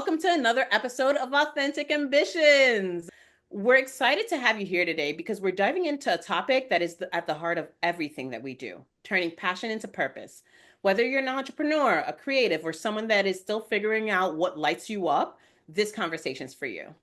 welcome to another episode of Authentic Ambitions. We're excited to have you here today because we're diving into a topic that is at the heart of everything that we do, turning passion into purpose. Whether you're an entrepreneur, a creative, or someone that is still figuring out what lights you up, this conversation's for you.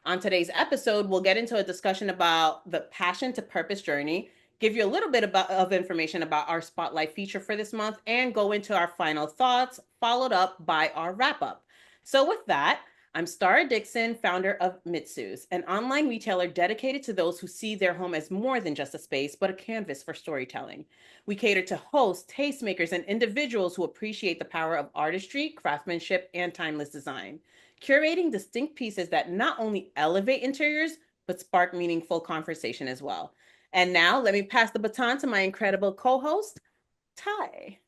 On today's episode, we'll get into a discussion about the passion to purpose journey, give you a little bit of information about our spotlight feature for this month, and go into our final thoughts, followed up by our wrap up. So, with that, I'm Starah Dixon, founder of Mitsu's, an online retailer dedicated to those who see their home as more than just a space, but a canvas for storytelling. We cater to hosts, tastemakers, and individuals who appreciate the power of artistry, craftsmanship, and timeless design, curating distinct pieces that not only elevate interiors, but spark meaningful conversation as well. And now let me pass the baton to my incredible co-host, Ty.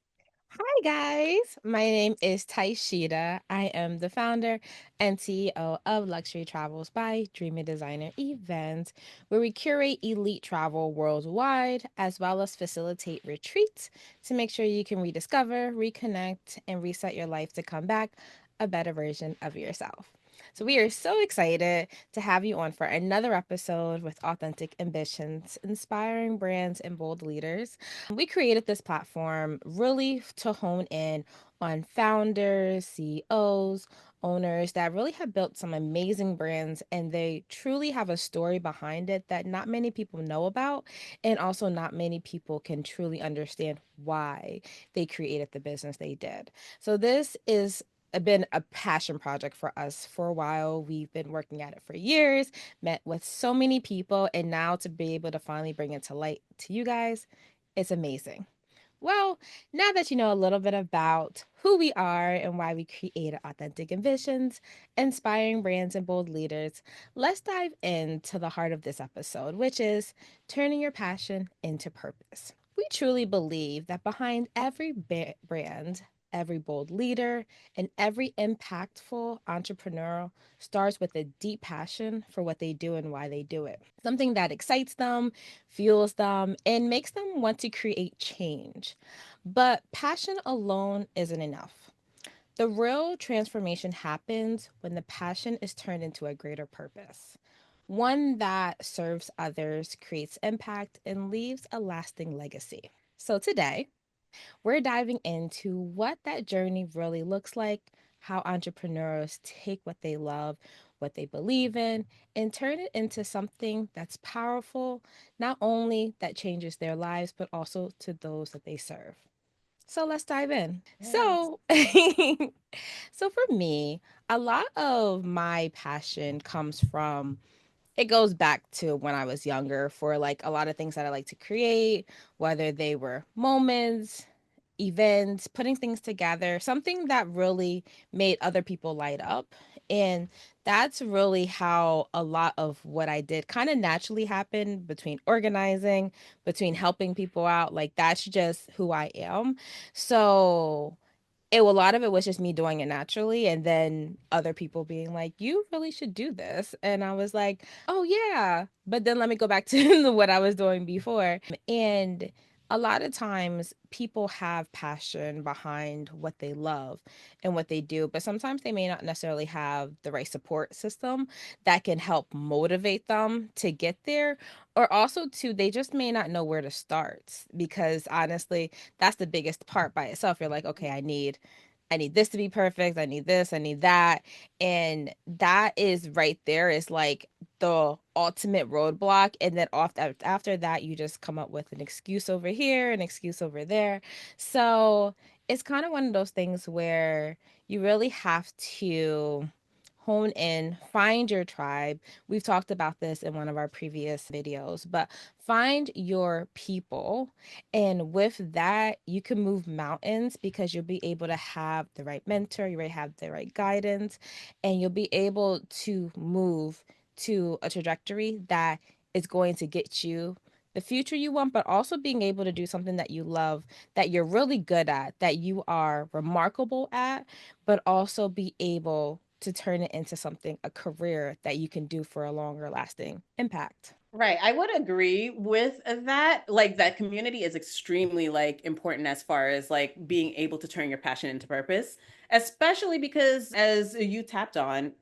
Hi guys, my name is Tysheda. I am the founder and CEO of Luxury Travels by Dreamy Designer Events, where we curate elite travel worldwide as well as facilitate retreats to make sure you can rediscover, reconnect, and reset your life to come back a better version of yourself. So, we are so excited to have you on for another episode with Authentic Ambitions, inspiring brands and bold leaders. We created this platform really to hone in on founders, CEOs, owners that really have built some amazing brands and they truly have a story behind it that not many people know about, and also not many people can truly understand why they created the business they did. So this is been a passion project for us for a while. We've been working at it for years, met with so many people, and now to be able to finally bring it to light to you guys, it's amazing. Well, now that you know a little bit about who we are and why we created Authentic Ambitions, inspiring brands and bold leaders, let's dive into the heart of this episode, which is turning your passion into purpose. We truly believe that behind every brand, every bold leader, and every impactful entrepreneurial starts with a deep passion for what they do and why they do it. Something that excites them, fuels them, and makes them want to create change. But passion alone isn't enough. The real transformation happens when the passion is turned into a greater purpose, one that serves others, creates impact, and leaves a lasting legacy. So today, we're diving into what that journey really looks like, how entrepreneurs take what they love, what they believe in, and turn it into something that's powerful, not only that changes their lives, but also to those that they serve. So let's dive in. Yes. So for me, a lot of my passion comes from, it goes back to when I was younger for like a lot of things that I like to create, whether they were moments, events, putting things together, something that really made other people light up. And that's really how a lot of what I did kind of naturally happened, between organizing, between helping people out. Like that's just who I am. So a lot of it was just me doing it naturally, and then other people being like, you really should do this, and I was like, oh yeah, but then let me go back to what I was doing before. And a lot of times people have passion behind what they love and what they do, but sometimes they may not necessarily have the right support system that can help motivate them to get there, or also too, they just may not know where to start, because honestly, that's the biggest part by itself. You're like, okay, I need this to be perfect. I need this, I need that. And that is right there is like the ultimate roadblock. And then after that, you just come up with an excuse over here, an excuse over there. So it's kind of one of those things where you really have to hone in, find your tribe. We've talked about this in one of our previous videos, but find your people. And with that, you can move mountains because you'll be able to have the right mentor, you will have the right guidance, and you'll be able to move to a trajectory that is going to get you the future you want, but also being able to do something that you love, that you're really good at, that you are remarkable at, but also be able to turn it into something, a career that you can do for a longer lasting impact. Right. I would agree with that. Like that community is extremely like important as far as like being able to turn your passion into purpose, especially because as you tapped on,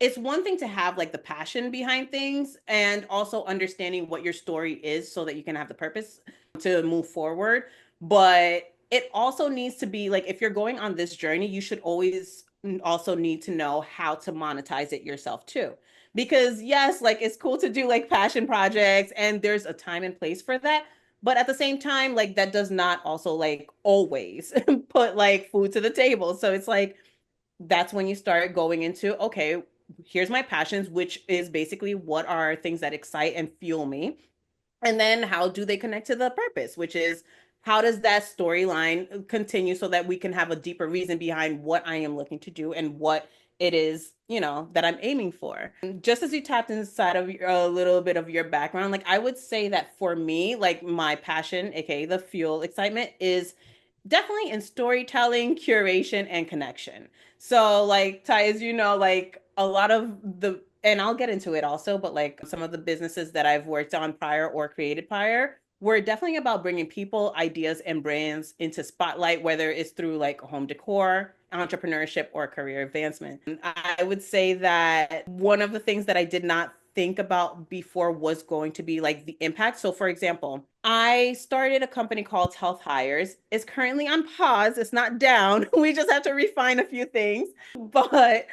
it's one thing to have like the passion behind things and also understanding what your story is so that you can have the purpose to move forward. But it also needs to be like if you're going on this journey, you should always also need to know how to monetize it yourself too. Because yes, like it's cool to do like passion projects and there's a time and place for that. But at the same time, like that does not also like always put like food to the table. So it's like that's when you start going into, okay, here's my passions, which is basically what are things that excite and fuel me. And then how do they connect to the purpose, which is how does that storyline continue so that we can have a deeper reason behind what I am looking to do and what it is, that I'm aiming for. Just as you tapped inside of a little bit of your background, like I would say that for me, like my passion, aka the fuel excitement, is definitely in storytelling, curation, and connection. So, like, Ty, as you know, like a lot of and I'll get into it also, but like some of the businesses that I've worked on prior or created prior were definitely about bringing people, ideas, and brands into spotlight, whether it's through like home decor, entrepreneurship, or career advancement. I would say that one of the things that I did not think about before was going to be like the impact. So, for example, I started a company called Health Hires. It's currently on pause. It's not down. We just have to refine a few things. But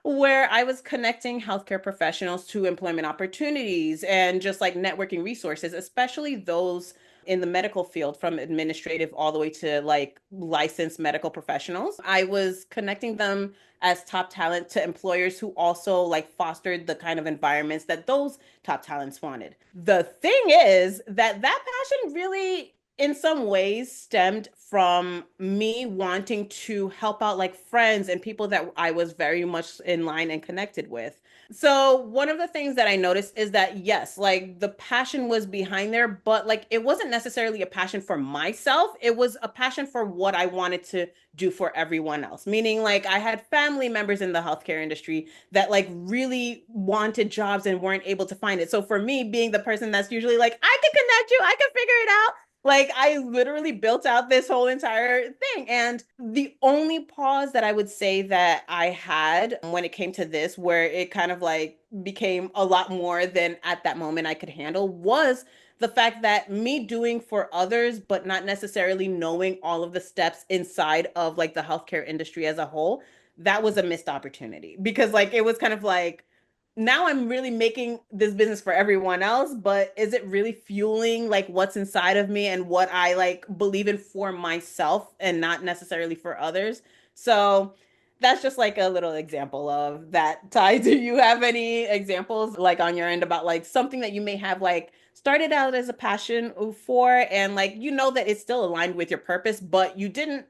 where I was connecting healthcare professionals to employment opportunities and just like networking resources, especially those in the medical field from administrative all the way to like licensed medical professionals. I was connecting them as top talent to employers who also like fostered the kind of environments that those top talents wanted. The thing is that passion really in some ways stemmed from me wanting to help out like friends and people that I was very much in line and connected with. So, one of the things that I noticed is that yes, like the passion was behind there, but like it wasn't necessarily a passion for myself. It was a passion for what I wanted to do for everyone else. Meaning, like, I had family members in the healthcare industry that like really wanted jobs and weren't able to find it. So, for me, being the person that's usually like, I can connect you, I can figure it out, like I literally built out this whole entire thing. And the only pause that I would say that I had when it came to this, where it kind of like became a lot more than at that moment I could handle, was the fact that me doing for others, but not necessarily knowing all of the steps inside of like the healthcare industry as a whole, that was a missed opportunity because like it was kind of like, now I'm really making this business for everyone else, but is it really fueling like what's inside of me and what I like believe in for myself and not necessarily for others? So that's just like a little example of that. Ty, do you have any examples like on your end about like something that you may have like started out as a passion for and like that it's still aligned with your purpose, but you didn't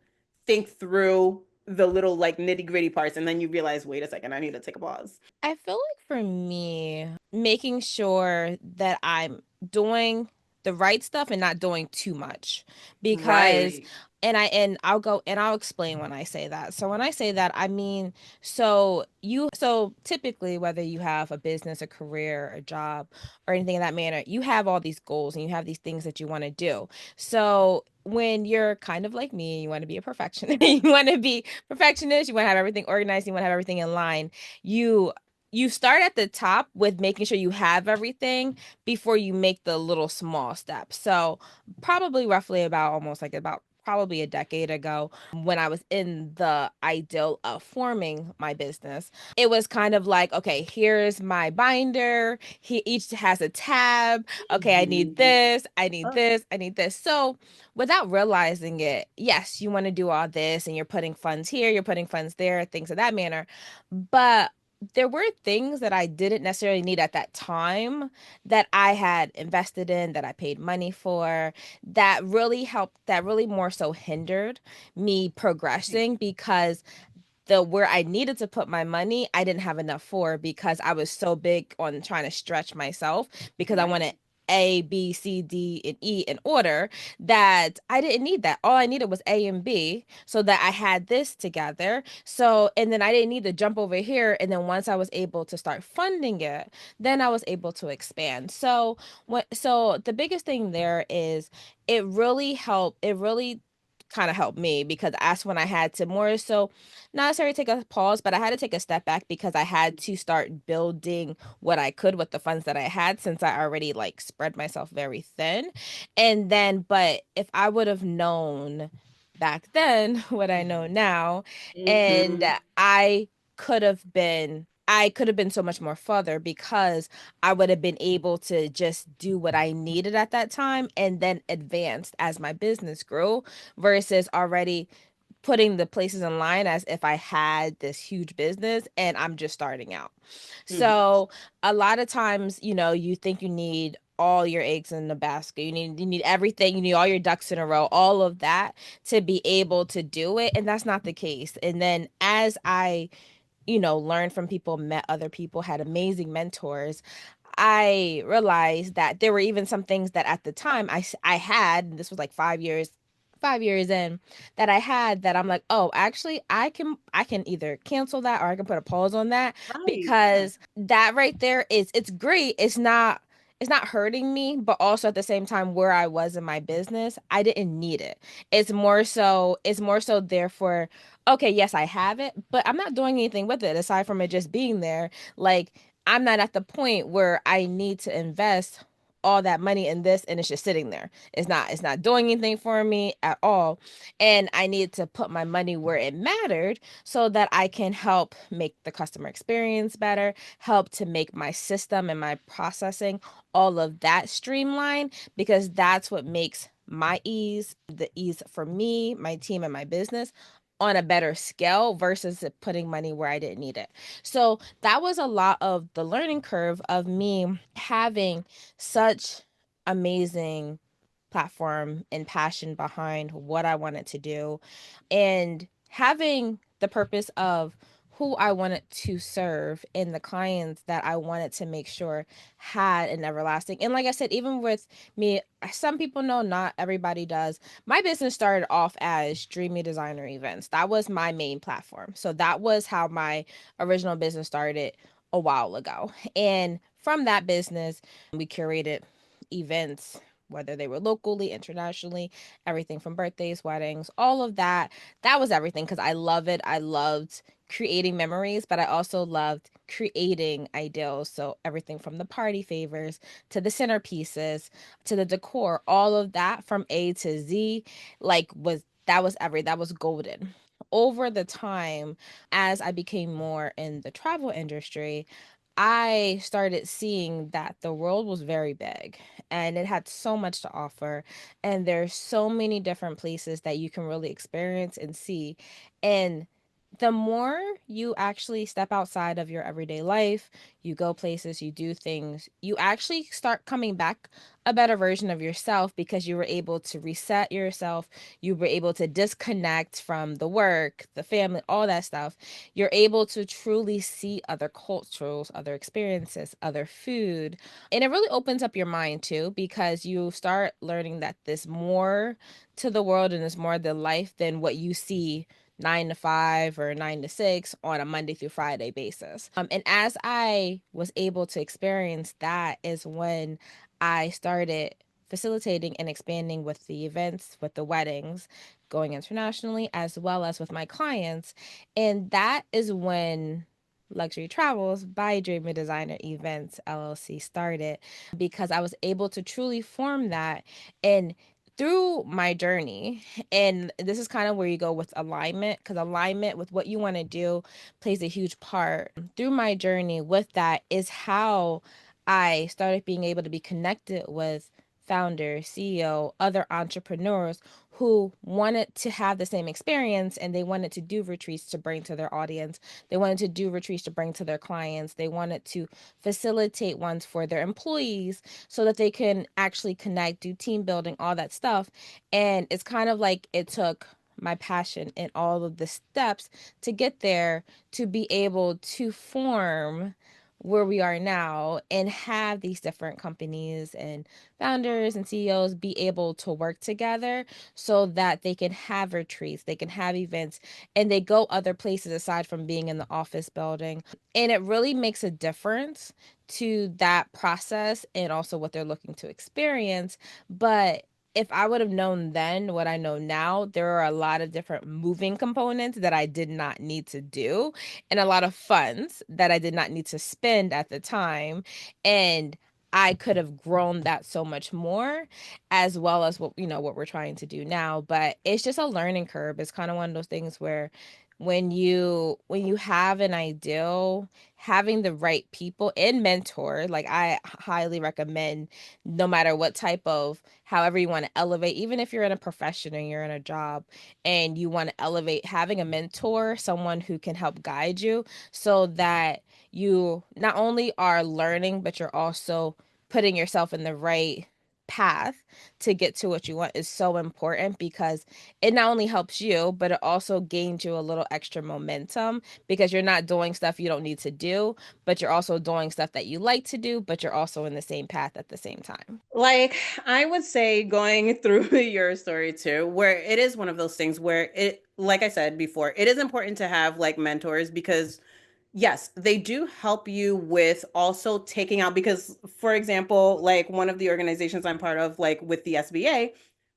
think through the little like nitty-gritty parts and then you realize, wait a second, I need to take a pause. I feel like for me, making sure that I'm doing the right stuff and not doing too much because Right. I'll explain when I say that. So when I say that, I mean so typically whether you have a business, a career, a job, or anything of that manner, you have all these goals and you have these things that you want to do. So when you're kind of like me, you want to be a perfectionist, you want to be perfectionist, you want to have everything organized, you want to have everything in line. You you start at the top with making sure you have everything before you make the little small steps. So, probably roughly about almost like about probably a decade ago when I was in the ideal of forming my business, it was kind of like, okay, here's my binder. He each has a tab. Okay, I need this, I need this, I need this. So, without realizing it, yes, you want to do all this and you're putting funds here, you're putting funds there, things of that manner. But there were things that I didn't necessarily need at that time that I had invested in, that I paid money for, that really helped, that really more so hindered me progressing because the where I needed to put my money, I didn't have enough for because I was so big on trying to stretch myself because I Right. wanted A, B, C, D, and E in order, that I didn't need that. All I needed was A and B so that I had this together. So, and then I didn't need to jump over here. And then once I was able to start funding it, then I was able to expand. So the biggest thing there is it really kind of helped me because that's when I had to more so not necessarily take a pause, but I had to take a step back because I had to start building what I could with the funds that I had since I already like spread myself very thin. And then, but if I would have known back then what I know now, and Mm-hmm. I could have been so much more further because I would have been able to just do what I needed at that time and then advanced as my business grew versus already putting the places in line as if I had this huge business and I'm just starting out. Mm-hmm. So a lot of times, you know, you think you need all your eggs in the basket. You need everything, you need all your ducks in a row, all of that to be able to do it. And that's not the case. And then as I, you know, learned from people, met other people, had amazing mentors, I realized that there were even some things that at the time I had, and this was like 5 years in, that I had that I'm like, oh, actually I can either cancel that or I can put a pause on that Right. because that right there is it's great. It's not hurting me, but also at the same time where I was in my business, I didn't need it. It's more so therefore, okay, yes, I have it, but I'm not doing anything with it aside from it just being there. Like I'm not at the point where I need to invest all that money in this and it's just sitting there. It's not doing anything for me at all. And I need to put my money where it mattered so that I can help make the customer experience better, help to make my system and my processing all of that streamline because that's what makes my ease, the ease for me, my team and my business on a better scale versus putting money where I didn't need it. So that was a lot of the learning curve of me having such amazing platform and passion behind what I wanted to do and having the purpose of who I wanted to serve and the clients that I wanted to make sure had an everlasting. And like I said, even with me, some people know, not everybody does. My business started off as Dreamy Designer Events. That was my main platform. So that was how my original business started a while ago. And from that business, we curated events, whether they were locally, internationally, everything from birthdays, weddings, all of that. That was everything because I love it. I loved creating memories, but I also loved creating ideals. So everything from the party favors to the centerpieces to the decor, all of that from A to Z, like that was golden. Over the time, as I became more in the travel industry, I started seeing that the world was very big and it had so much to offer. And there's so many different places that you can really experience and see. And the more you actually step outside of your everyday life, you go places, you do things, you actually start coming back a better version of yourself because you were able to reset yourself. You were able to disconnect from the work, the family, all that stuff. You're able to truly see other cultures, other experiences, other food. And it really opens up your mind too, because you start learning that there's more to the world and there's more to life than what you see 9 to 5 or 9 to 6 on a Monday through Friday basis. And as I was able to experience that, is when I started facilitating and expanding with the events, with the weddings, going internationally, as well as with my clients. And that is when Luxury Travels by Dreamer Designer Events LLC started because I was able to truly form that. And through my journey, and this is kind of where you go with alignment, because alignment with what you want to do plays a huge part. Through my journey with that is how I started being able to be connected with founders, CEO, other entrepreneurs who wanted to have the same experience and they wanted to do retreats to bring to their audience. They wanted to do retreats to bring to their clients. They wanted to facilitate ones for their employees so that they can actually connect, do team building, all that stuff. And it's kind of like it took my passion and all of the steps to get there to be able to form where we are now and have these different companies and founders and CEOs be able to work together so that they can have retreats, they can have events, and they go other places aside from being in the office building. And it really makes a difference to that process and also what they're looking to experience. But if I would have known then what I know now, there are a lot of different moving components that I did not need to do and a lot of funds that I did not need to spend at the time. And I could have grown that so much more as well as what we're trying to do now. But it's just a learning curve. It's kind of one of those things where when you have an ideal, having the right people and mentor, like I highly recommend, no matter what type of, however you want to elevate, even if you're in a profession and you're in a job and you want to elevate, having a mentor, someone who can help guide you so that you not only are learning, but you're also putting yourself in the right path to get to what you want is so important, because it not only helps you, but it also gains you a little extra momentum, because you're not doing stuff you don't need to do, but you're also doing stuff that you like to do, but you're also in the same path at the same time. Like, I would say going through your story too, where it is one of those things where it, like I said before, it is important to have like mentors because yes, they do help you with also taking out, because for example, like one of the organizations I'm part of, like with the SBA,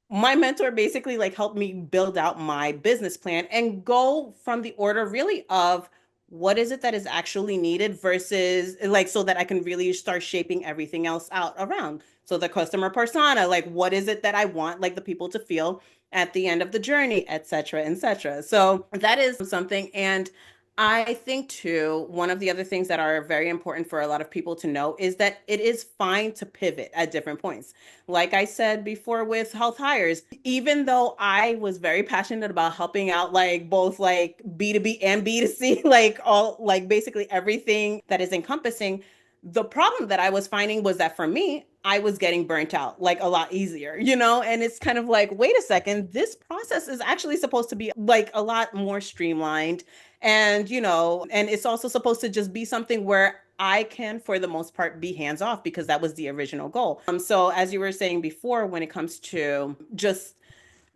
my mentor basically like helped me build out my business plan and go from the order really of what is it that is actually needed versus like so that I can really start shaping everything else out around. So the customer persona, like what is it that I want like the people to feel at the end of the journey, et cetera, et cetera. So that is something. And I think too, one of the other things that are very important for a lot of people to know is that it is fine to pivot at different points. Like I said before with health hires, even though I was very passionate about helping out like both like B2B and B2C, like all like basically everything that is encompassing, the problem that I was finding was that for me, I was getting burnt out like a lot easier, you know? And it's kind of like, wait a second, this process is actually supposed to be like a lot more streamlined. And, and it's also supposed to just be something where I can, for the most part, be hands off because that was the original goal. So, as you were saying before, when it comes to just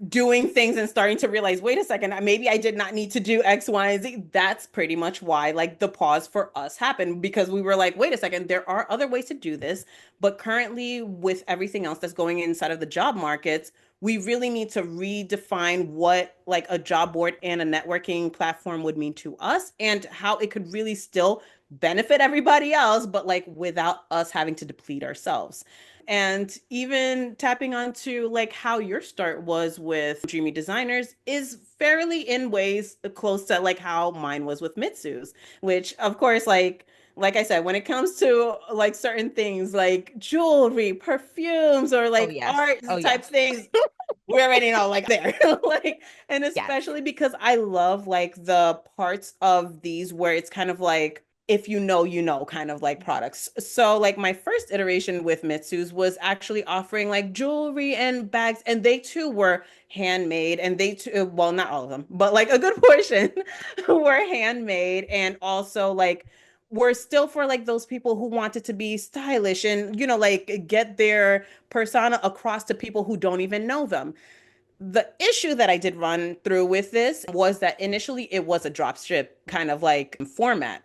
doing things and starting to realize, wait a second, maybe I did not need to do X, Y, and Z. That's pretty much why, like, the pause for us happened because we were like, wait a second, there are other ways to do this. But currently, with everything else that's going inside of the job markets, we really need to redefine what like a job board and a networking platform would mean to us and how it could really still benefit everybody else, but like without us having to deplete ourselves. And even tapping onto like how your start was with Dreamy Designers is fairly in ways close to like how mine was with Mitsu's, which of course like I said, when it comes to like certain things like jewelry, perfumes, or Oh like yes. art Oh type yes. things, we already know like there. Like, and Yes. especially because I love like the parts of these where it's kind of like if you know kind of like products. So like my first iteration with Mitsu's was actually offering like jewelry and bags, and they too were handmade, and they too, well, not all of them, but like a good portion were handmade, and also like were still for like those people who wanted to be stylish and like get their persona across to people who don't even know them. The issue that I did run through with this was that initially it was a dropship kind of like format.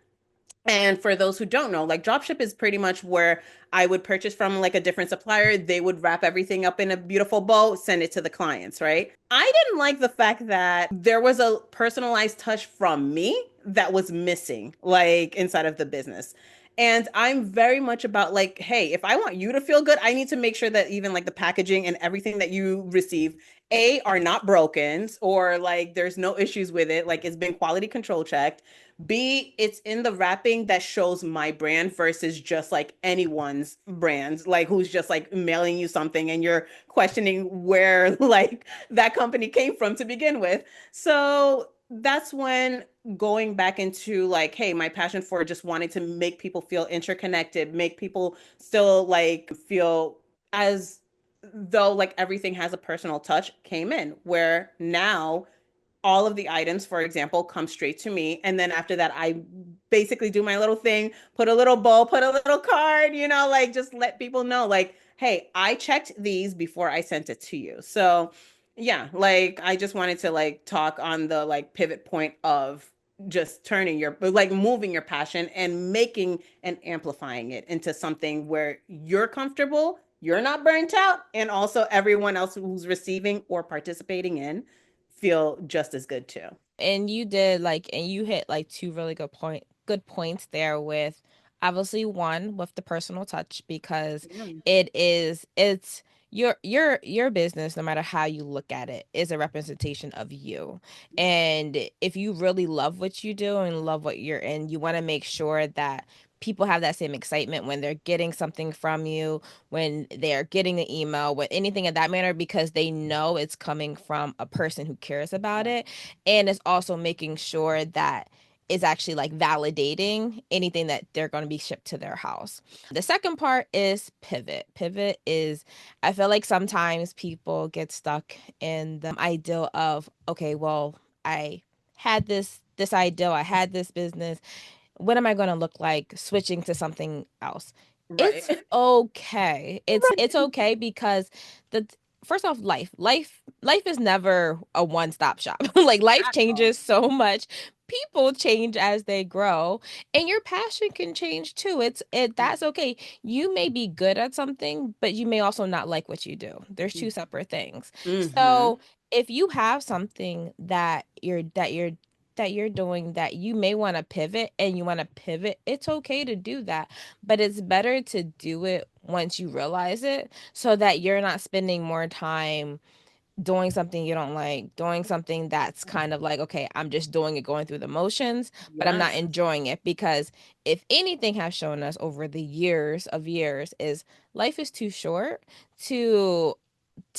And for those who don't know, like dropship is pretty much where I would purchase from like a different supplier. They would wrap everything up in a beautiful bow, send it to the clients, right? I didn't like the fact that there was a personalized touch from me that was missing, like inside of the business. And I'm very much about like, hey, if I want you to feel good, I need to make sure that even like the packaging and everything that you receive, A, are not broken or like there's no issues with it, like it's been quality control checked. B, it's in the wrapping that shows my brand versus just like anyone's brand, like who's just like mailing you something and you're questioning where like that company came from to begin with. So that's when going back into like, hey, my passion for just wanting to make people feel interconnected, make people still like feel as though like everything has a personal touch came in, where now all of the items, for example, come straight to me. And then after that, I basically do my little thing, put a little bow, put a little card, like just let people know, like, hey, I checked these before I sent it to you. So, yeah, like I just wanted to like talk on the like pivot point of just turning your like moving your passion and making and amplifying it into something where you're comfortable, you're not burnt out, and also everyone else who's receiving or participating in feel just as good too. And you did like, and you hit like two really good points there with obviously one with the personal touch, because Yeah. it's your business, no matter how you look at it, is a representation of you. And if you really love what you do and love what you're in, you want to make sure that people have that same excitement when they're getting something from you, when they're getting the email, with anything of that manner, because they know it's coming from a person who cares about Yeah. it. And it's also making sure that is actually like validating anything that they're going to be shipped to their house. The second part is pivot. Pivot is, I feel like sometimes people get stuck in the ideal of, okay, well, I had this ideal, I had this business, what am I going to look like switching to something else? Right. It's okay. It's okay, because the first off, life is never a one-stop shop. Like, life At all. changes so much. People change as they grow, and your passion can change too. That's okay. You may be good at something, but you may also not like what you do. There's two separate things. Mm-hmm. So, if you have something that you're doing that you may want to pivot, and you want to pivot, it's okay to do that. But it's better to do it once you realize it, so that you're not spending more time doing something you don't like, doing something that's kind of like, okay, I'm just doing it, going through the motions, but I'm not Yes. enjoying it. Because if anything has shown us over the years of years, is life is too short to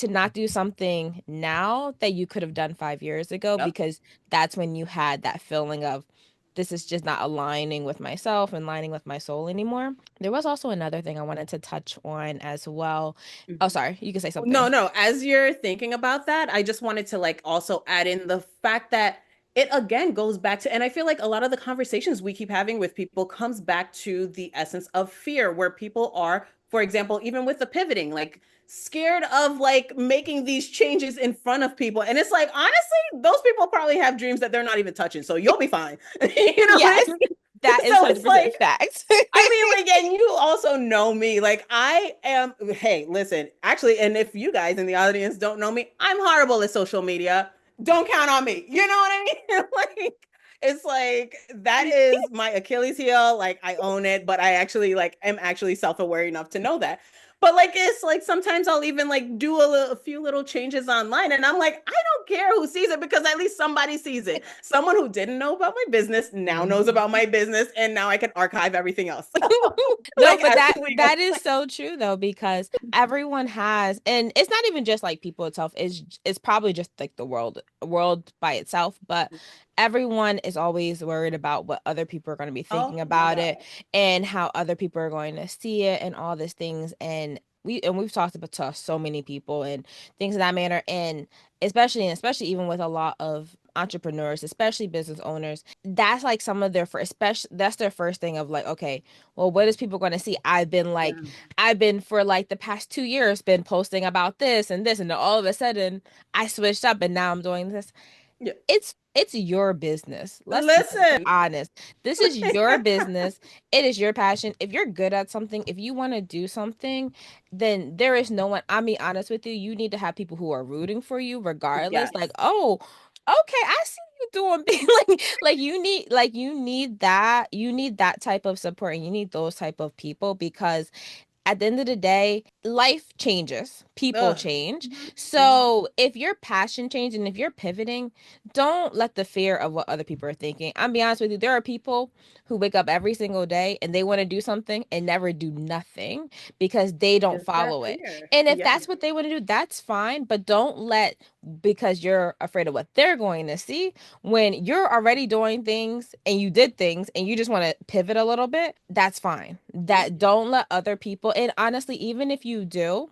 not do something now that you could have done 5 years ago, Yep. because that's when you had that feeling of, this is just not aligning with myself and aligning with my soul anymore. There was also another thing I wanted to touch on as well. Oh, Mhm. sorry, you can say No, something. no. As you're thinking about that, I just wanted to like also add in the fact that it again goes back to, and I feel like a lot of the conversations we keep having with people comes back to the essence of fear, where people are, for example, even with the pivoting, like scared of like making these changes in front of people. And it's like, honestly, those people probably have dreams that they're not even touching. So you'll be fine. You know what I Yes, mean? that is So it's 100% like, facts. I mean, like, and you also know me. Like, I am, hey, listen, actually, and if you guys in the audience don't know me, I'm horrible at social media. Don't count on me. You know what I mean? Like, it's like that is my Achilles heel. Like, I own it, but I actually like am actually self-aware enough to know that. But like it's like sometimes I'll even like do a few little changes online and I'm like, I don't care who sees it because at least somebody sees it. Someone who didn't know about my business now knows Mhm. about my business and now I can archive everything else. No, Like but as that we go. that is so true though, because everyone has, and it's not even just like people itself, it's probably just like the world by itself, but everyone is always worried about what other people are going to be Oh thinking my about God. it, and how other people are going to see it, and all these things. And we've talked about to so many people and things of that manner. And especially even with a lot of entrepreneurs, especially business owners, that's like some of their first, especially that's their first thing of like, okay, well, what is people going to see? Yeah. I've been for like the past 2 years been posting about this and this, and then all of a sudden I switched up and now I'm doing this. Yeah. It's your business. Let's be Listen. honest. This is your business. It is your passion. If you're good at something, if you want to do something, then there is no one. I'll be honest with you. You need to have people who are rooting for you, regardless. Like, Yes. oh, okay, I see you doing big. Like you need that type of support, and you need those type of people, because at the end of the day, life changes, people Ugh. change. Mhm. Mhm. So if your passion changes and if you're pivoting, don't let the fear of what other people are thinking. I'm be honest with you, there are people who wake up every single day and they want to do something and never do nothing because they don't Just that follow it. fear. And if Yeah. that's what they want to do, that's fine. But don't let, because you're afraid of what they're going to see, when you're already doing things and you did things and you just want to pivot a little bit, that's fine. Yeah. That, don't let other people, and honestly, even if you do,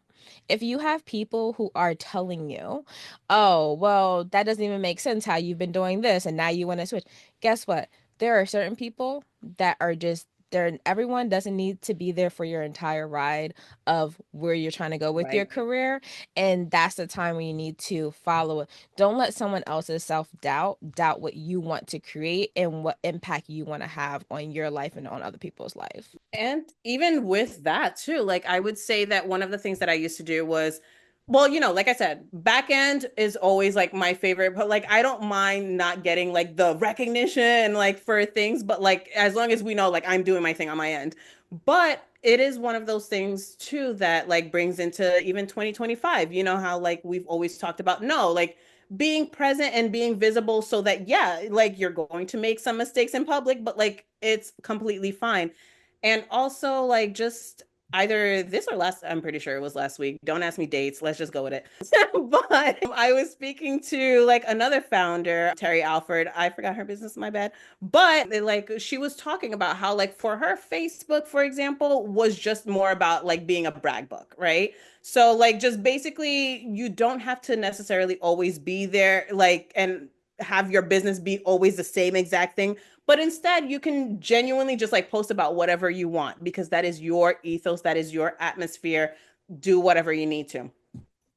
if you have people who are telling you, oh, well, that doesn't even make sense how you've been doing this and now you want to switch. Guess what? There are certain people that are just there. Everyone doesn't need to be there for your entire ride of where you're trying to go with your Right. career. And that's the time when you need to follow it. Don't let someone else's doubt what you want to create and what impact you want to have on your life and on other people's life. And even with that too, like I would say that one of the things that I used to do was, well, like I said, back end is always like my favorite, but like I don't mind not getting like the recognition like for things, but like as long as we know like I'm doing my thing on my end. But it is one of those things too that like brings into even 2025. You know how like we've always talked about no, like being present and being visible so that yeah, like you're going to make some mistakes in public, but like it's completely fine. And also, like, just either this or last, I'm pretty sure it was last week. Don't ask me dates. Let's just go with it. But I was speaking to like another founder, Terry Alford. I forgot her business, my bad. But like, she was talking about how, like, for her, Facebook, for example, was just more about like being a brag book, right? So, like, just basically, you don't have to necessarily always be there, like, and have your business be always the same exact thing, but instead, you can genuinely just like post about whatever you want because that is your ethos, that is your atmosphere. Do whatever you need to.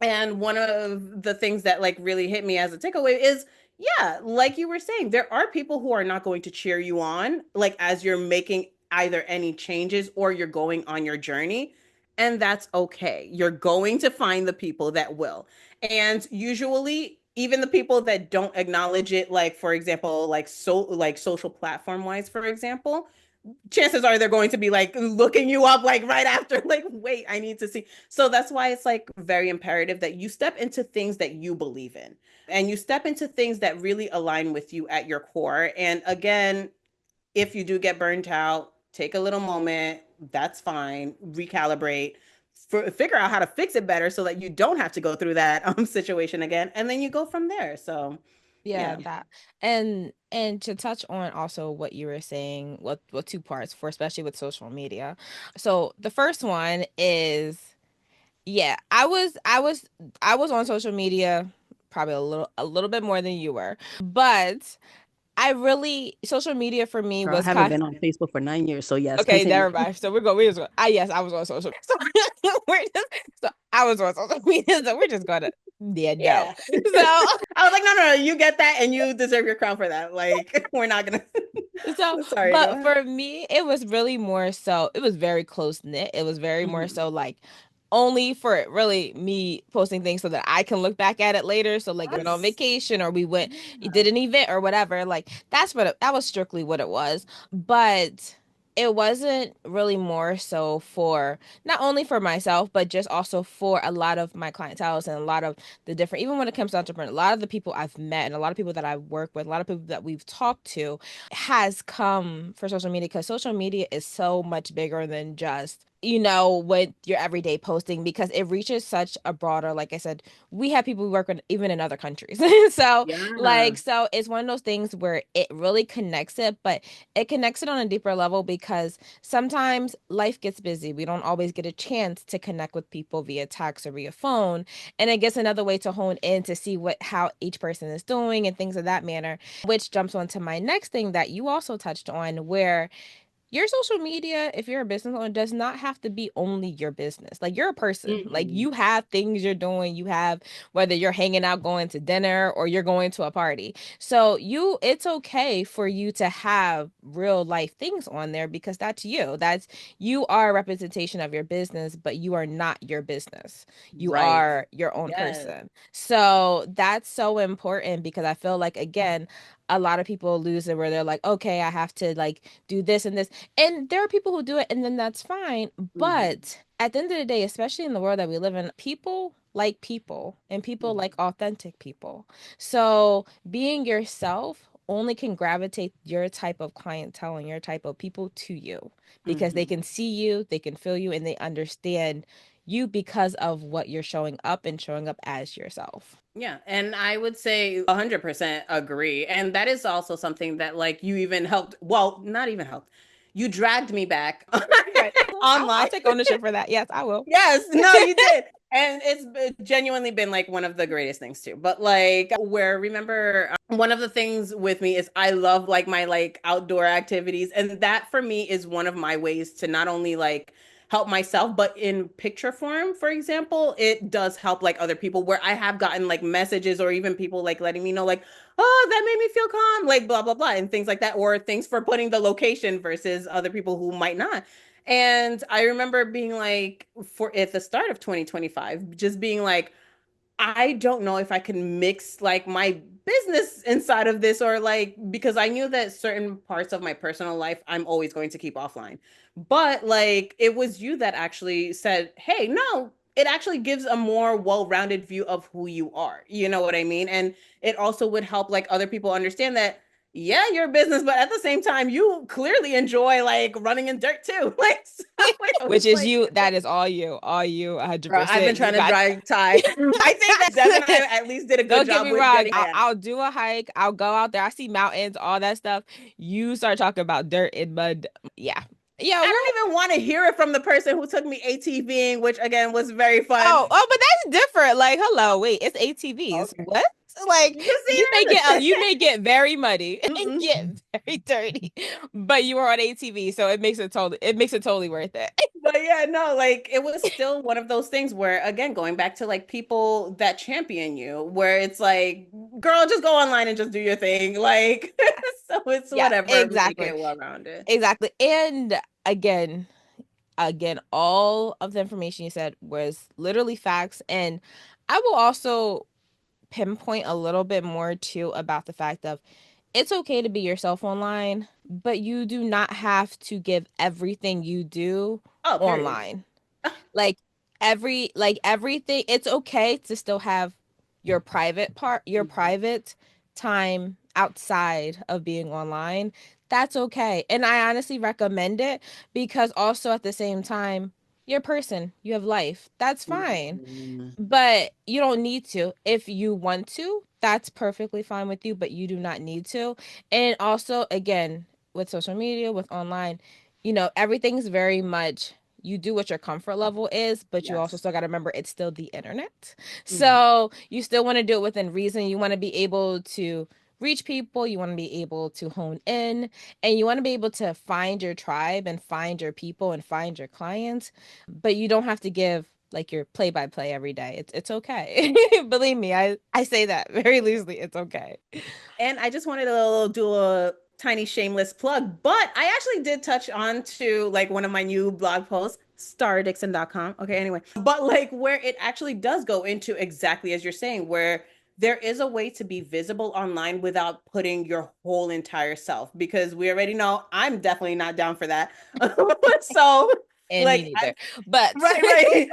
And one of the things that like really hit me as a takeaway is, yeah, like you were saying, there are people who are not going to cheer you on, like as you're making either any changes or you're going on your journey. And that's okay. You're going to find the people that will. And usually, even the people that don't acknowledge it, like for example, like social platform wise, for example, chances are they're going to be like looking you up like right after like wait I need to see. So that's why it's like very imperative that you step into things that you believe in and you step into things that really align with you at your core. And again, if you do get burnt out, take a little moment. That's fine. Recalibrate, figure out how to fix it better so that you don't have to go through that situation again, and then you go from there. So Yeah, yeah. that and to touch on also what you were saying, what two parts for especially with social media. So the first one is yeah, I was on social media probably a little bit more than you were. But I really social media for me Girl, I was haven't kind been on Facebook for 9 years, so yes, okay, continue. never mind. So we're going. We just go. Ah, yes, I was on social. So we're just. So I was on social media. So we're just gonna. Yeah, no. Yeah. So I was like, no, no, no, you get that and you deserve your crown for that. Like, we're not gonna. So, Sorry, go but ahead. for me, it was really more so, it was very close knit. It was very more Mhm. so like only for really me posting things so that I can look back at it later. So like we went on Yes. vacation or we went, Yeah. did an event or whatever. Like that was strictly what it was. But it wasn't really more so for not only for myself, but just also for a lot of my clientele and a lot of the different, even when it comes to entrepreneurs, a lot of the people I've met and a lot of people that I work with, a lot of people that we've talked to has come for social media because social media is so much bigger than just what your everyday posting because it reaches such a broader, like I said, we have people who work with even in other countries. So Yeah. like so it's one of those things where it really connects it, but it connects it on a deeper level because sometimes life gets busy. We don't always get a chance to connect with people via text or via phone, and it gets another way to hone in to see what how each person is doing and things of that manner, which jumps on to my next thing that you also touched on, where your social media, if you're a business owner, does not have to be only your business. Like you're a person. Like Mhm. you have things you're doing. You have whether you're hanging out going to dinner or you're going to a party. So it's okay for you to have real life things on there because that's you. That's you are a representation of your business, but you are not your business. You Right. are your own Yes. person. So that's so important because I feel like again, a lot of people lose it where they're like, okay, I have to like do this and this. And there are people who do it, and then that's fine. Mhm. But at the end of the day, especially in the world that we live in, people, and people like Mhm. authentic people. So being yourself only can gravitate your type of clientele and your type of people to you because they Mhm. can see you, they can feel you, and they understand you because of what you're showing up and showing up as yourself. Yeah, and I would say 100% agree. And that is also something that like you even helped, well, not even helped. You dragged me back Right. I'll online. take ownership for that. Yes, I will. Yes, no, you did. And it's genuinely been like one of the greatest things too. But like where remember one of the things with me is I love like my like outdoor activities, and that for me is one of my ways to not only like help myself but in picture form, for example, it does help like other people where I have gotten like messages or even people like letting me know like, oh, that made me feel calm, like blah blah blah and things like that, or things for putting the location versus other people who might not. And I remember being like, for at the start of 2025, just being like, I don't know if I can mix like my business inside of this or like because I knew that certain parts of my personal life I'm always going to keep offline. But like it was you that actually said, "Hey, no, it actually gives a more well-rounded view of who you are." You know what I mean? And it also would help like other people understand that yeah, you're a business, but at the same time, you clearly enjoy like running in dirt too. Like so it Which was is like you. That is all you, Bro, I've been 100%. You trying to got dry tie. I think that Dev and I at least did a good Don't get job me with wrong. getting. I'll do a hike. I'll go out there. I see mountains, all that stuff. You start talking about dirt and mud. Yeah. Yeah. I Well, don't even want to hear it from the person who took me ATVing, which again was very fun. but that's different. Like, hello, wait, it's ATVs. Okay. What? Like, You see that? you may get very muddy and get Mm-mm. very dirty, but you are on ATV, so it makes it totally worth it. But yeah, no, like it was still one of those things where, again, going back to like people that champion you, where it's like, girl, just go online and just do your thing. Like, so it's Yeah, whatever, make exactly. it well rounded. Exactly. And again, all of the information you said was literally facts. And I will also pinpoint a little bit more too about the fact of it's okay to be yourself online, but you do not have to give everything you do Oh, period. online. Like everything, it's okay to still have your Mhm. private time outside of being online. That's okay. And I honestly recommend it because also at the same time, you're a person, you have life. That's fine. Mhm. But you don't need to. If you want to, that's perfectly fine with you, but you do not need to. And also, again, with social media, with online, everything's very much you do what your comfort level is, but you also Yes. still got to remember it's still the internet. Mhm. So you still want to do it within reason. You want to be able to reach people, you want to be able to hone in, and you want to be able to find your tribe and find your people and find your clients, but you don't have to give like your play by play every day. It's okay. Believe me, I say that very loosely. It's okay. And I just wanted to do a tiny shameless plug, but I actually did touch on to like one of my new blog posts, stardixon.com. Okay, anyway, but like where it actually does go into exactly as you're saying, where there is a way to be visible online without putting your whole entire self, because we already know I'm definitely not down for that. So, And me like, neither. But right, right.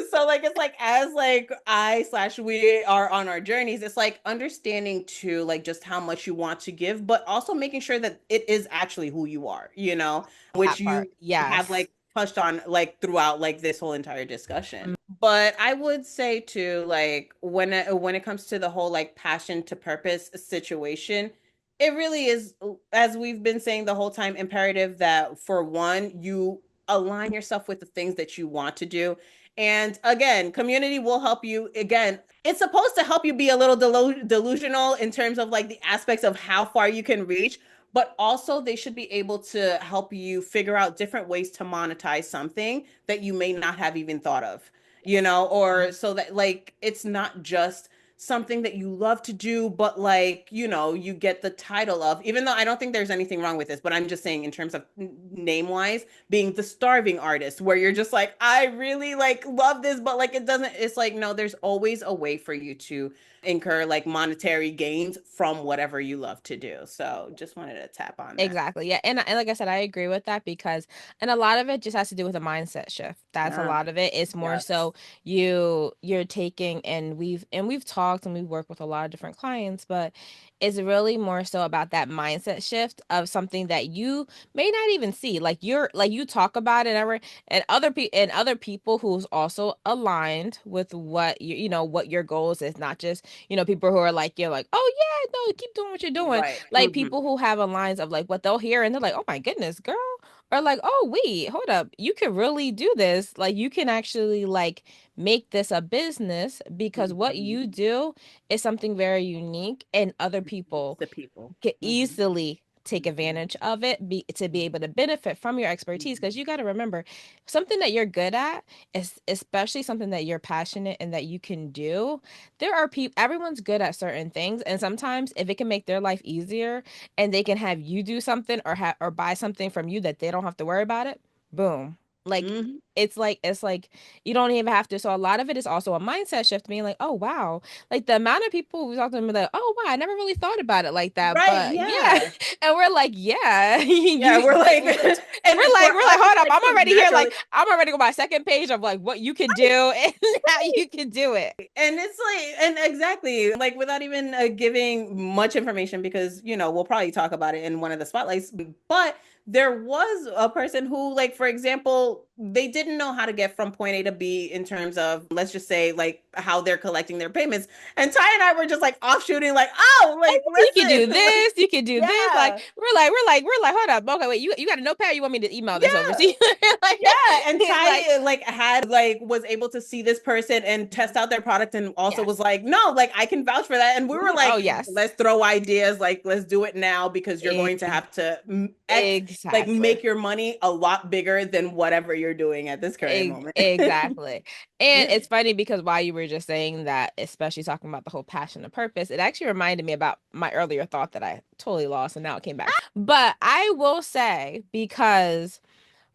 So like it's like as like I slash we are on our journeys, it's like understanding too like just how much you want to give, but also making sure that it is actually who you are, which that part, you have yes. like touched on like throughout like this whole entire discussion. But I would say too, like when it comes to the whole like passion to purpose situation, it really is, as we've been saying the whole time, imperative that for one, you align yourself with the things that you want to do. And again, community will help you. Again, it's supposed to help you be a little delusional in terms of like the aspects of how far you can reach, but also they should be able to help you figure out different ways to monetize something that you may not have even thought of, or so that like it's not just something that you love to do, but like, you get the title of, even though I don't think there's anything wrong with this, but I'm just saying in terms of name wise, being the starving artist, where you're just like, I really like love this, but like it doesn't, it's like, no, there's always a way for you to incur like monetary gains from whatever you love to do. So just wanted to tap on that. Exactly. Yeah. And like I said, I agree with that because, and a lot of it just has to do with a mindset shift. That's a Ah, lot of it. It's more yes. so you're taking, and we've talked and we've worked with a lot of different clients, but it's really more so about that mindset shift of something that you may not even see. Like you talk about it and other people who's also aligned with what what your goals is, not just, people who are like, you're like, oh yeah, no, keep doing what you're doing, Right. like Hmm. people who have a lines of like what they'll hear and they're like, oh my goodness, girl. are like, oh, wait, hold up. You can really do this. Like, you can actually like make this a business because what you Mhm. do is something very unique and other It's people the people. can Mhm. easily take Mhm. advantage of it to be able to benefit from your expertise because Mhm. you got to remember something that you're good at is especially something that you're passionate and that you can do. There are people, everyone's good at certain things, and sometimes if it can make their life easier and they can have you do something or buy something from you that they don't have to worry about it, boom. Like Mhm. it's like you don't even have to. So a lot of it is also a mindset shift, being like, oh wow, like the amount of people who talk to me like, oh wow, I never really thought about it like that. Right, But yeah. yeah. And we're like, yeah, Yeah, you we're like like and we're for like, us it's hold up. like I'm comes already here, naturally. like I'm already on my second page of like what you could do and how you can do it. And it's like, and exactly, like without even giving much information, because, we'll probably talk about it in one of the spotlights. But there was a person who, like, for example, they didn't know how to get from point A to B in terms of, let's just say, like, how they're collecting their payments. And Ty and I were just like offshooting, like, oh, like, You could do listen, like, this, you could do this. Like yeah. we're like, hold up. Okay, wait, you got a notepad? You want me to email this over to Yeah. you? Like, Yeah, and like, Ty like had like was able to see this person and test out their product, and also was yes. like, no, like I can vouch for that. And we were Mhm. Oh like, yes. let's throw ideas, like let's do it now, because you're going to E- have to like Exactly. make your money a lot bigger than whatever you're doing at this current moment. Exactly. And Yeah. it's funny because while you were just saying that, especially talking about the whole passion and purpose, it actually reminded me about my earlier thought that I totally lost and now it came back. But I will say, because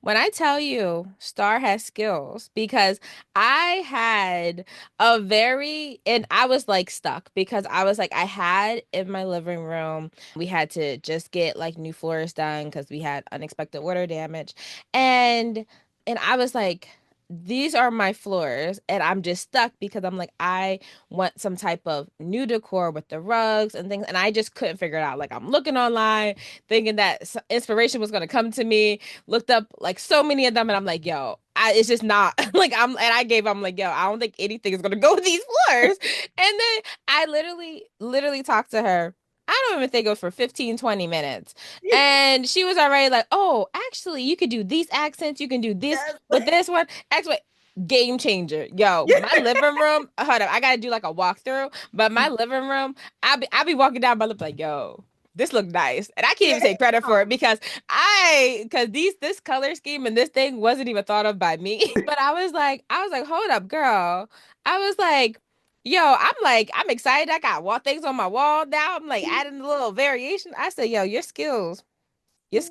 when I tell you Star has skills, because I had and I was like stuck because I was like, I had in my living room, we had to just get like new floors done because we had unexpected water damage. And, and I was like, these are my floors and I'm just stuck because I'm like, I want some type of new decor with the rugs and things. And I just couldn't figure it out. Like I'm looking online thinking that inspiration was going to come to me, looked up like so many of them, and I'm like, yo, it's just not like I'm like, yo, I don't think anything is gonna go with these floors. And then I literally talked to her. I don't even think it was for 15, 20 minutes. And she was already like, oh, actually, you could do these accents, you can do this Yes. with this one. Actually, game changer. Yo, my living room, hold up, I gotta do like a walkthrough, but my living room, I be walking down my lip like, yo, this look nice. And I can't even Yeah. take credit for it because this color scheme and this thing wasn't even thought of by me. But I was like, hold up, girl. I was like, I'm excited. I got wall things on my wall now. I'm like adding a little variation. I said, yo, your skills are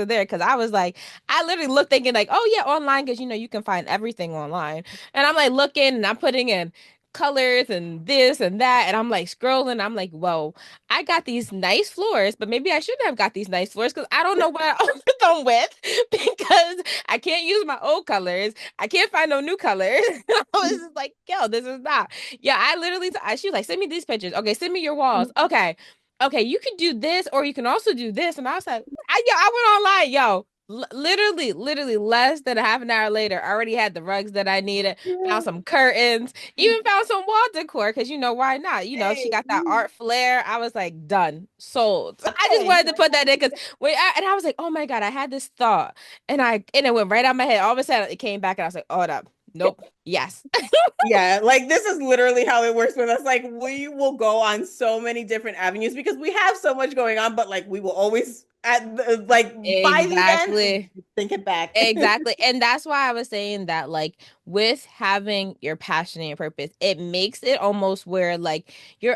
there because I was like, I literally looked thinking like, oh yeah, online because you can find everything online, and I'm like looking and I'm putting in colors and this and that, and I'm like scrolling. I'm like, whoa, I got these nice floors, but maybe I shouldn't have got these nice floors because I don't know what I opened them with because I can't use my old colors. I can't find no new colors. I was just like, yo, this is not. Yeah, I literally. She was like, send me these pictures. Okay, send me your walls. Okay, you can do this or you can also do this. And I was like, I went online, yo. Literally less than a half an hour later, I already had the rugs that I needed, found some curtains, even found some wall decor because why not? She Hey. got that art flair. I was like, done, sold. I just Okay. wanted to put that in because and I was like, oh my God, I had this thought and it went right out my head. All of a sudden it came back and I was like, hold up. Nope. Yes. Yeah, like this is literally how it works with us. Like we will go on so many different avenues because we have so much going on, but like we will always like by the end Exactly. think it back. Exactly. And that's why I was saying that, like, with having your passion and your purpose, it makes it almost where, like, you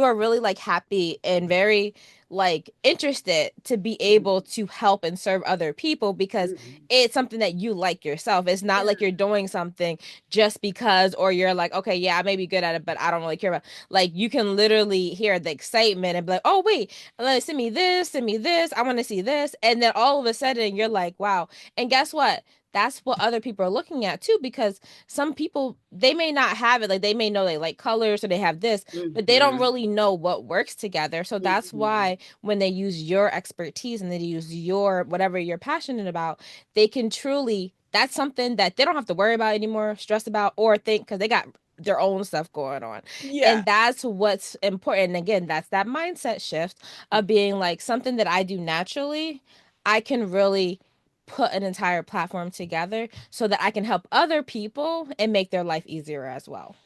are really, like, happy and very, like, interested to be able to help and serve other people because Mhm. it's something that you like yourself. It's not Yeah. like you're doing something just because, or you're like, okay, yeah, I may be good at it, but I don't really care about. Like, you can literally hear the excitement and be like, oh, wait, send me this, send me this. I want to see this. And then all of a sudden, you're like, wow. And guess what? That's what other people are looking at too, because some people they may not have it. Like they may know they like colors or they have this, but they don't Mhm. really know what works together. So that's Mhm. why when they use your expertise and they use your whatever you're passionate about, they can truly that's something that they don't have to worry about anymore, stress about, or think because they got their own stuff going on. Yeah. And that's what's important. And again, that's that mindset shift of being like something that I do naturally. I can really put an entire platform together so that I can help other people and make their life easier as well.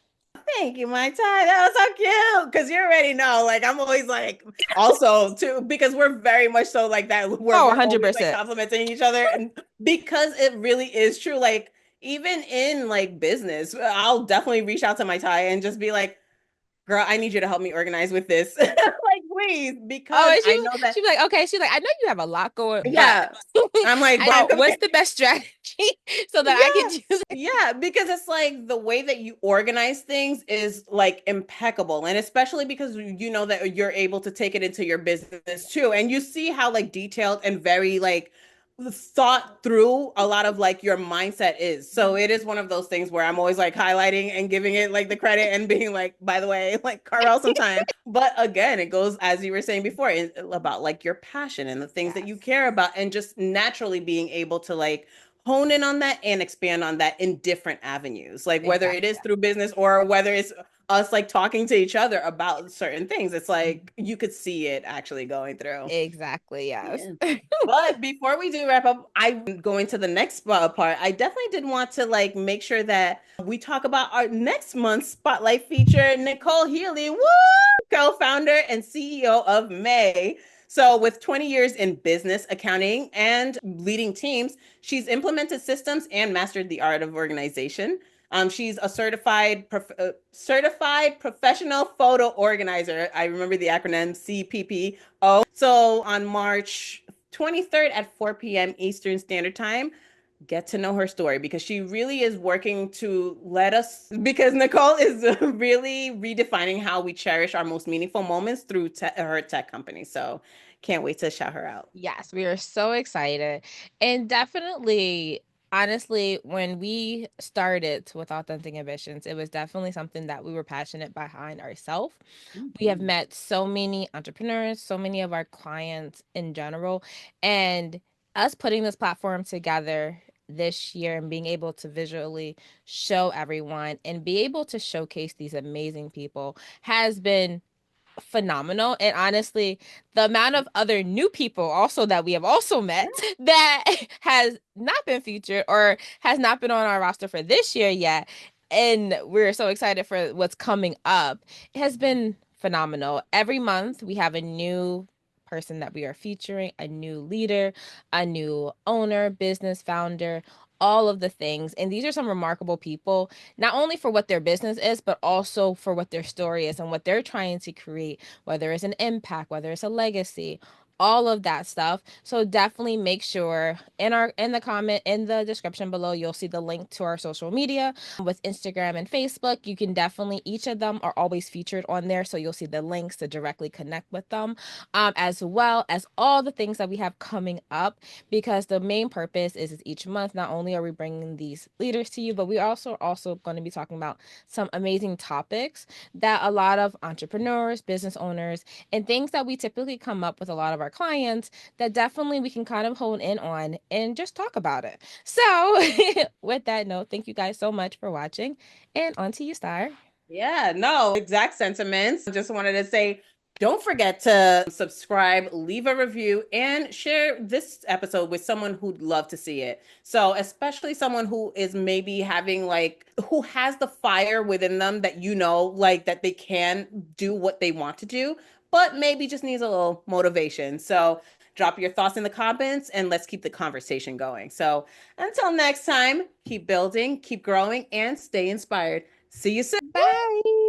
Thank you, my tie. That was so cute. Because you already know, like, I'm always like, also too, because we're very much so like that, where Oh, we're always like 100%. complimenting each other. And because it really is true, like, even in like business, I'll definitely reach out to my tie and just be like, girl, I need you to help me organize with this. Like, please, Oh, because and I know that, she'd be like, okay. She's like, I know you have a lot going, but yeah. I'm like, I Brian, come what's here. the best strategy so that I can do Yes. Yeah, because it's like the way that you organize things is like impeccable. And especially because you know that you're able to take it into your business too. And you see how like detailed and very like thought through a lot of like your mindset is. So it is one of those things where I'm always like highlighting and giving it like the credit and being like, by the way, like Carl sometime. But again, it goes as you were saying before about like your passion and the things that you Yes. care about and just naturally being able to like hone in on that and expand on that in different avenues, like whether it Exactly. is through business or whether it's us like talking to each other about certain things. It's like you could see it actually going through. Exactly. Yes. Yeah. But before we do wrap up, I going to the next part. I definitely did want to like make sure that we talk about our next month's spotlight feature, Nicole Healy, woo, co-founder and CEO of May. So, with 20 years in business, accounting, and leading teams, she's implemented systems and mastered the art of organization. She's a certified professional photo organizer. I remember the acronym CPPO. So on March 23rd at 4 p.m. Eastern Standard Time, get to know her story because she really is working to let us, because Nicole is really redefining how we cherish our most meaningful moments through her tech company. So can't wait to shout her out. Yes, we are so excited. And definitely, honestly, when we started with Authentic Ambitions, it was definitely something that we were passionate behind ourselves. We have Mhm. met so many entrepreneurs, so many of our clients in general, and us putting this platform together this year and being able to visually show everyone and be able to showcase these amazing people has been phenomenal. And honestly, the amount of other new people also that we have also met that has not been featured or has not been on our roster for this year yet, and we're so excited for what's coming up, it has been phenomenal. Every month we have a new person that we are featuring, a new leader, a new owner, business founder, all of the things. And these are some remarkable people, not only for what their business is, but also for what their story is and what they're trying to create, whether it's an impact, whether it's a legacy, all of that stuff. So definitely make sure in the comment in the description below, you'll see the link to our social media with Instagram and Facebook. You can definitely, each of them are always featured on there, so you'll see the links to directly connect with them, as well as all the things that we have coming up, because the main purpose is each month not only are we bringing these leaders to you, but we also going to be talking about some amazing topics that a lot of entrepreneurs, business owners, and things that we typically come up with a lot of our clients that definitely we can kind of hone in on and just talk about it. So, with that note, thank you guys so much for watching, and on to you, Star. Yeah, no, exact sentiments. Just wanted to say, don't forget to subscribe, leave a review, and share this episode with someone who'd love to see it. So, especially someone who is maybe having like, who has the fire within them that you know, like that they can do what they want to do, but maybe just needs a little motivation. So, drop your thoughts in the comments and let's keep the conversation going. So, until next time, keep building, keep growing, and stay inspired. See you soon. Bye.